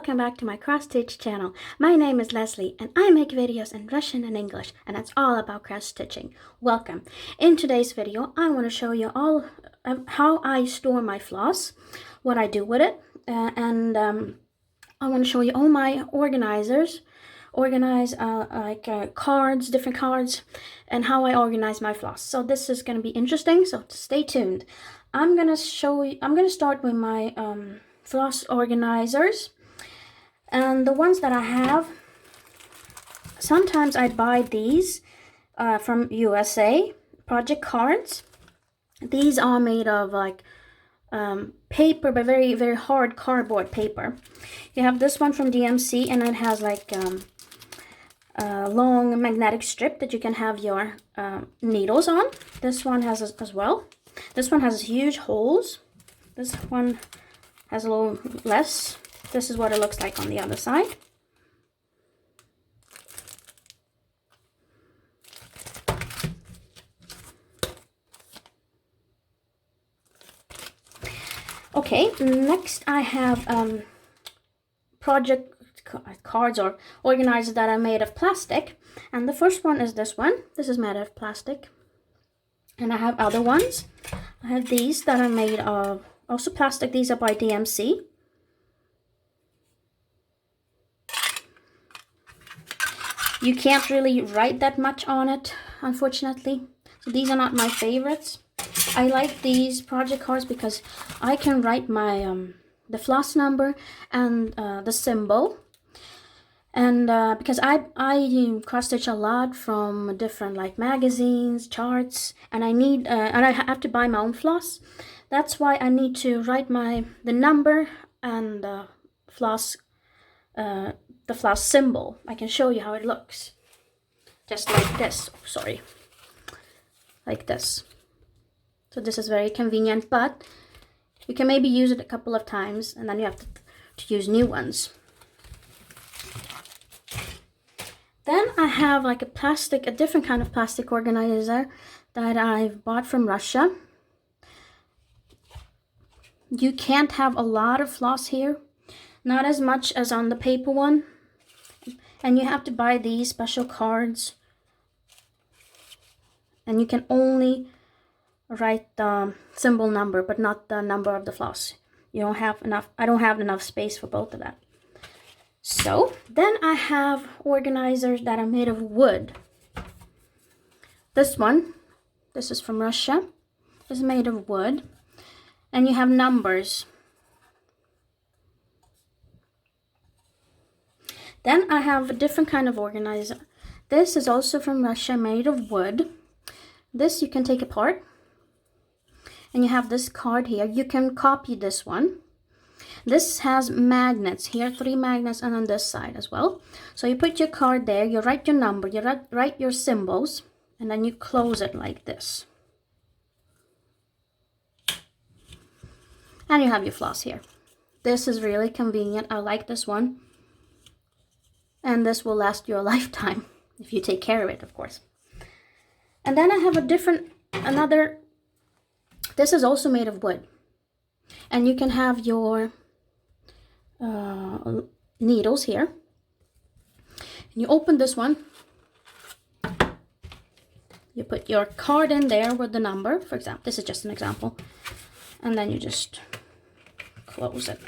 welcome back to my cross-stitch channel. My name is Leslie and I make videos in Russian and English, and it's all about cross-stitching. Welcome. In today's video, I want to show you all how I store my floss, what I do with it, and I want to show you all my organizers, cards, different cards, and how I organize my floss. So this is going to be interesting, so stay tuned. I'm going to start with my floss organizers, and the ones that I have, sometimes I buy these from USA, project cards. These are made of like paper, but very, very hard cardboard paper. You have this one from DMC, and it has like a long magnetic strip that you can have your needles on. This one has as well. This one has huge holes. This one has a little less. This is what it looks like on the other side. Okay, next I have project cards or organizers that are made of plastic, and the first one is this one. This is made of plastic, and I have other ones. I have these that are made of also plastic. These are by DMC. You can't really write that much on it, unfortunately, so these are not my favorites. I like these project cards because I can write my the floss number and the symbol, and because I cross stitch a lot from different like magazines, charts, and I need and I have to buy my own floss. That's why I need to write the number and the floss symbol. I can show you how it looks, just like this. Oh, sorry, like this. So this is very convenient, but you can maybe use it a couple of times and then you have to use new ones. Then I have like a different kind of plastic organizer that I've bought from Russia. You can't have a lot of floss here, not as much as on the paper one. And you have to buy these special cards. And you can only write the symbol number, but not the number of the floss. You don't have enough. I don't have enough space for both of that. So then I have organizers that are made of wood. This one, this is from Russia, is made of wood, and you have numbers. Then I have a different kind of organizer. This is also from Russia, made of wood. This you can take apart. And you have this card here. You can copy this one. This has magnets here, 3 magnets, and on this side as well. So you put your card there, you write your number, you write your symbols, and then you close it like this. And you have your floss here. This is really convenient. I like this one. And this will last you a lifetime if you take care of it, of course. And then I have another. This is also made of wood, and you can have your needles here. And you open this one, you put your card in there with the number, for example. This is just an example, and then you just close it.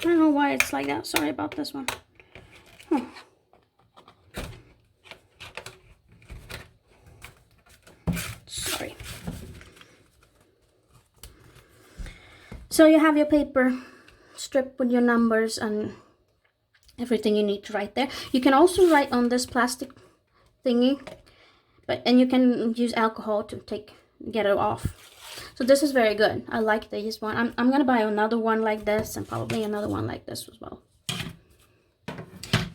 I don't know why it's like that. Sorry about this one. Sorry. So you have your paper strip with your numbers and everything you need to write there. You can also write on this plastic thingy, and you can use alcohol to get it off. So this is very good. I like this one. I'm gonna buy another one like this, and probably another one like this as well.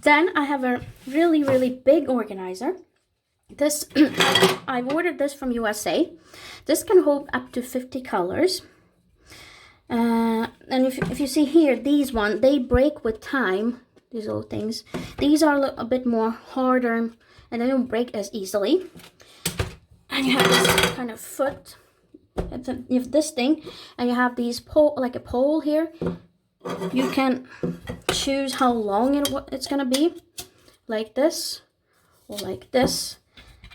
Then I have a really, really big organizer. This I've ordered this from USA. This can hold up to 50 colors. And if you see here, these ones, they break with time. these little things. These are a bit more harder and they don't break as easily. And you have this kind of foot. You have this thing, and you have these pole, like a pole here. You can choose how long it's gonna be, like this or like this,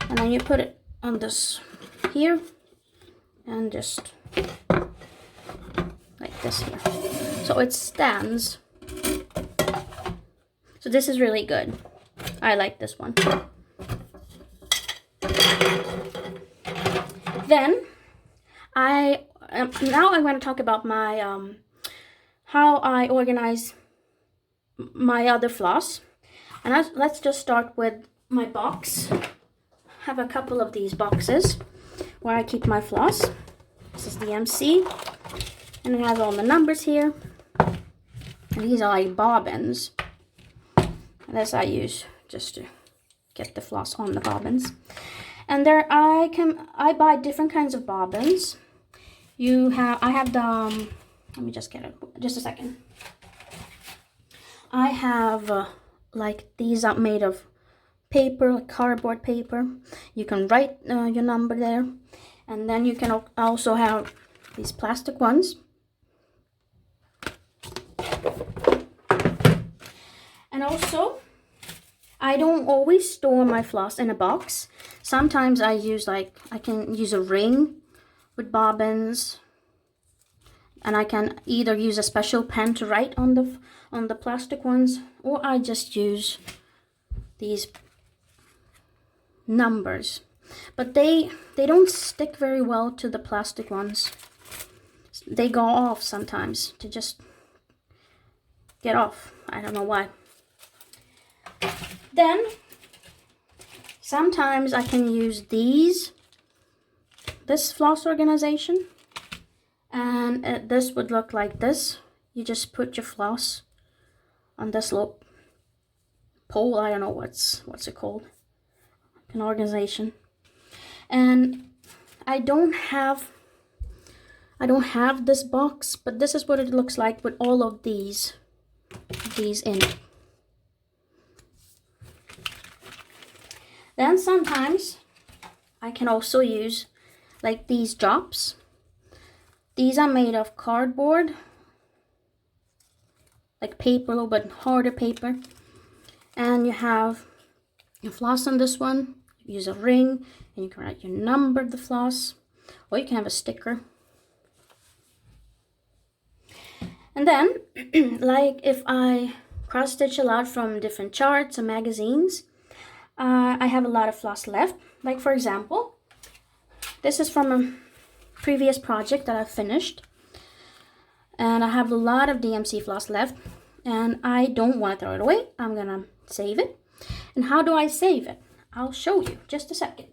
and then you put it on this here, and just like this here, so it stands. So this is really good. I like this one. Then now I'm going to talk about my how I organize my other floss. And let's just start with my box. I have a couple of these boxes where I keep my floss. This is the MC, and it has all the numbers here. And these are like bobbins. And this I use just to get the floss on the bobbins. And there I buy different kinds of bobbins. I have the let me just get it, just a second. I have like these are made of paper, like cardboard paper. You can write your number there, and then you can also have these plastic ones. And also, I don't always store my floss in a box. Sometimes I can use a ring with bobbins, and I can either use a special pen to write on the plastic ones, or I just use these numbers. But they don't stick very well to the plastic ones. They go off sometimes, to just get off. I don't know why. Then sometimes I can use this Floss Organization, and this would look like this. You just put your floss on this little pole. I don't know what's it called, an organization. And I don't have this box, but this is what it looks like with all of these in it. Then sometimes I can also use like these drops. These are made of cardboard, like paper, a little bit harder paper. And you have your floss on this one. You use a ring, and you can write your number of the floss, or you can have a sticker. And then, like if I cross stitch a lot from different charts and magazines, I have a lot of floss left. Like for example, this is from a previous project that I finished, and I have a lot of DMC floss left, and I don't want to throw it away. I'm gonna save it. And how do I save it? I'll show you, just a second.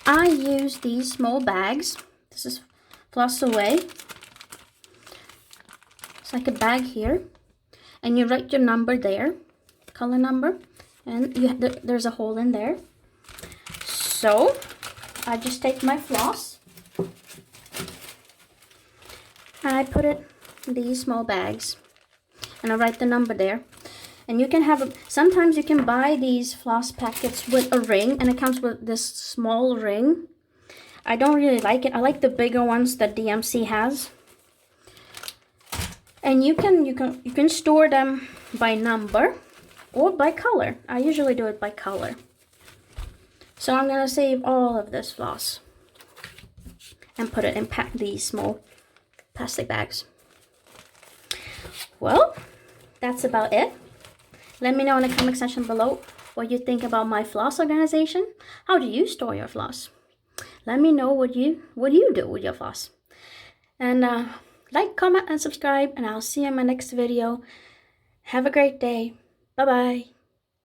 I use these small bags. This is Floss Away. It's like a bag here, and you write your number there, color number, and there's a hole in there. So I just take my floss and I put it in these small bags, and I write the number there. And you can have sometimes you can buy these floss packets with a ring, and it comes with this small ring. I don't really like it. I like the bigger ones that DMC has. And you can store them by number or by color. I usually do it by color. So I'm gonna save all of this floss and put it in these small plastic bags. Well, that's about it. Let me know in the comment section below what you think about my floss organization. How do you store your floss? Let me know what you do with your floss. And like, comment, and subscribe, and I'll see you in my next video. Have a great day. Bye-bye.